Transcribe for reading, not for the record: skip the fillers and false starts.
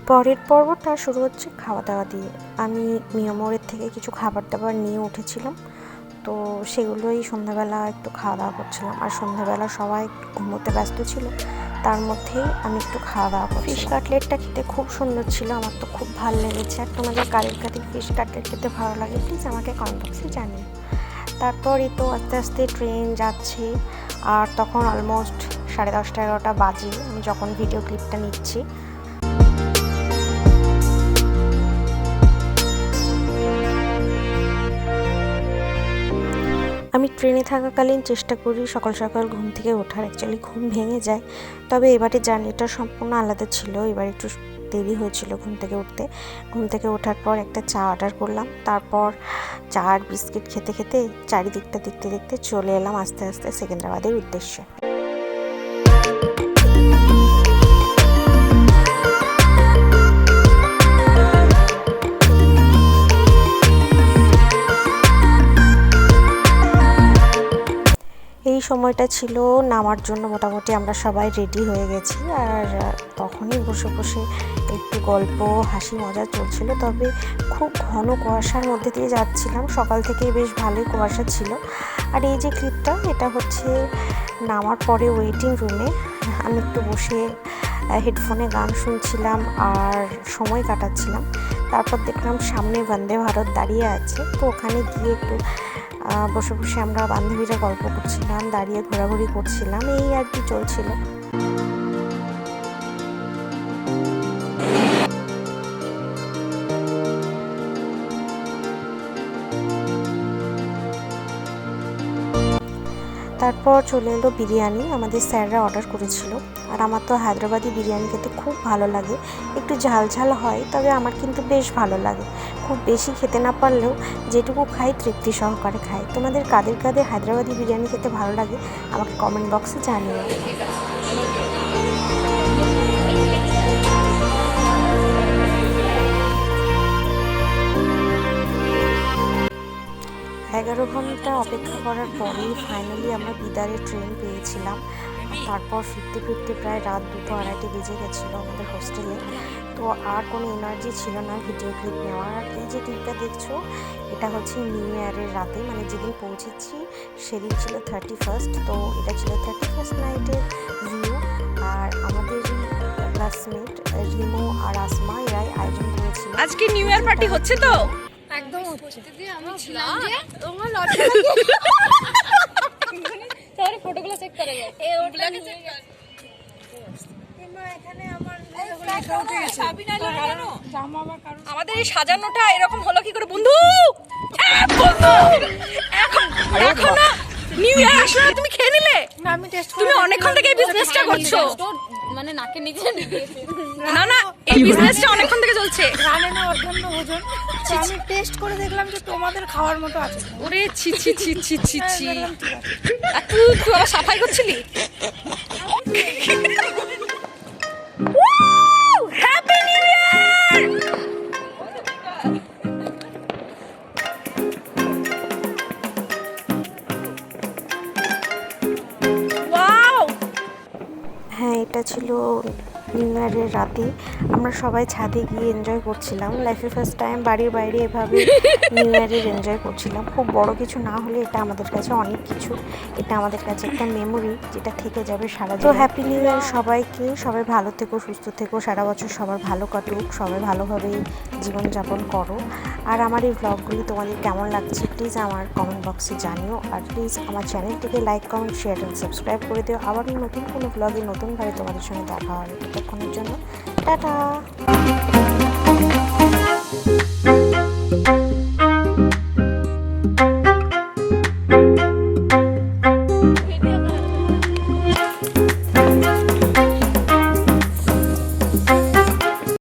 পরের পর্বটা শুরু হচ্ছে খাওয়া দাওয়া দিয়ে। আমি মিয়ামোড়ের থেকে কিছু খাবার দাবার নিয়ে উঠেছিলাম, তো সেগুলোই সন্ধ্যাবেলা একটু খাওয়া দাওয়া করছিলাম। আর সন্ধ্যাবেলা সবাই ঘুমোতে ব্যস্ত ছিল, তার মধ্যেই আমি একটু খাওয়া দাওয়া করছি। ফিশ কাটলেটটা খেতে খুব সুন্দর ছিল, আমার তো খুব ভালো লেগেছে। আর তোমাদের কাদের কাদের ফিশ কাটলেট খেতে ভালো লাগে প্লিজ আমাকে কমেন্ট বক্সে জানিও। তারপরই তো আস্তে আস্তে ট্রেন যাচ্ছে, আর তখন অলমোস্ট 10:30-11টা বাজে আমি যখন ভিডিও ক্লিপটা নিচ্ছি। আমি ট্রেনে থাকাকালীন চেষ্টা করি সকাল সকাল ঘুম থেকে ওঠার, অ্যাকচুয়ালি ঘুম ভেঙে যায়। তবে এবারে জার্নিটা সম্পূর্ণ আলাদা ছিল, এবার একটু দেরি হয়েছিল ঘুম থেকে উঠতে। ঘুম থেকে ওঠার পর একটা চা অর্ডার করলাম, তারপর চা আর বিস্কিট খেতে খেতে চারিদিকটা দেখতে দেখতে চলে এলাম আস্তে আস্তে সেকেন্দ্রাবাদের উদ্দেশ্যে। এই সময়টা ছিল নামার জন্য, মোটামুটি আমরা সবাই রেডি হয়ে গেছি। আর তখনই বসে বসে একটু গল্প হাসি মজা চলছিল। তবে খুব ঘন কুয়াশার মধ্যে দিয়ে যাচ্ছিলাম, সকাল থেকেই বেশ ভালোই কুয়াশা ছিল। আর এই যে ক্লিপটা, এটা হচ্ছে নামার পরে ওয়েটিং রুমে আমি একটু বসে হেডফোনে গান শুনছিলাম আর সময় কাটাচ্ছিলাম। তারপর দেখলাম সামনে বন্দে ভারত দাঁড়িয়ে আছে, তো ওখানে গিয়ে একটু বসে বসে আমরা বান্ধবীরা গল্প করছিলাম, দাঁড়িয়ে ঘোরাঘুরি করছিলাম, এই আর কি চলছিল। তারপর চলে এলো বিরিয়ানি, আমাদের স্যাররা অর্ডার করেছিল। আর আমার তো হায়দ্রাবাদি বিরিয়ানি খেতে খুব ভালো লাগে, একটু ঝাল ঝাল হয়, তবে আমার কিন্তু বেশ ভালো লাগে। খুব বেশি খেতে না পারলেও যেটুকু খাই তৃপ্তি সহকারে খাই। তোমাদের কাদের কাদের হায়দ্রাবাদি বিরিয়ানি খেতে ভালো লাগে আমাকে কমেন্ট বক্সে জানিও। 11 ঘন্টা অপেক্ষা করার পরেই ফাইনালি আমরা বিদারের ট্রেন পেয়েছিলাম। তারপর ফিরতে ফিরতে প্রায় রাত 2-2:30 বেজে গেছিলো আমাদের হোস্টেলে। তো আর কোনো এনার্জি ছিল না ভিডিও ক্লিপ নেওয়ার। আর এই যে ক্লিপটা দেখছো, এটা হচ্ছে নিউ ইয়ারের রাতে, মানে যেদিন পৌঁছেছি সেদিন ছিল 31st। তো এটা ছিল 31st নাইটের ভিউ। আর আমাদের ক্লাসমেট রিমো আর আসমা এরাই আয়োজন করেছিল। আজকে নিউ ইয়ার পার্টি হচ্ছে তো একদম হচ্ছে। আমি ছিলাম যে তোমার লটে তাহলে ফটোগুলো চেক করে যাও। এই ওটাকে চেক কর। এখানে আমার লেখা উঠে গেছে। জামা আবার কারণ আমাদের এই সাজানোটা এরকম হলো কি করে বন্ধু? বন্ধু এখন দেখো না নিউ ইয়ার আসলে তুমি খেয়ে নিলে না, আমি টেস্ট তুমি অনেকক্ষণ থেকে এই বিজনেসটা করছো, মানে নাকে নিচে না না এই বিজনেসটা অনেকক্ষণ থেকে চলছে। রানে না অর্ধন্য ভোজন, আমি টেস্ট করে দেখলাম যে তোমাদের খাওয়ার মতো আছে। ওরে ছি ছি ছি ছি ছি ছি, আর তুই আবার সাফাই করছিলি। Happy new year! হ্যাঁ, এটা ছিল নিউ ইয়ারের রাতে। আমরা সবাই ছাদে গিয়ে এনজয় করছিলাম, লাইফে ফার্স্ট টাইম বাড়ির বাইরে এভাবে নিউ ইয়ারের এনজয় করছিলাম। খুব বড় কিছু না হলে এটা আমাদের কাছে অনেক কিছু, এটা আমাদের কাছে একটা মেমোরি যেটা থেকে যাবে সারা জীবন। তো হ্যাপি নিউ ইয়ার সবাইকে, সবাই ভালো থেকো, সুস্থ থেকো, সারা বছর সবার ভালো কাটুক, সবাই ভালোভাবে জীবনযাপন করো। আর আমার এই ব্লগগুলি তোমাদের কেমন লাগছে প্লিজ আমার কমেন্ট বক্সে জানিও। আর প্লিজ আমার চ্যানেলটিকে লাইক, কমেন্ট, শেয়ার এবং সাবস্ক্রাইব করে দিও। আবার নতুন কোনো ব্লগে নতুনভাবে তোমাদের সঙ্গে দেখা হবে। ততক্ষণের জন্য টাটা।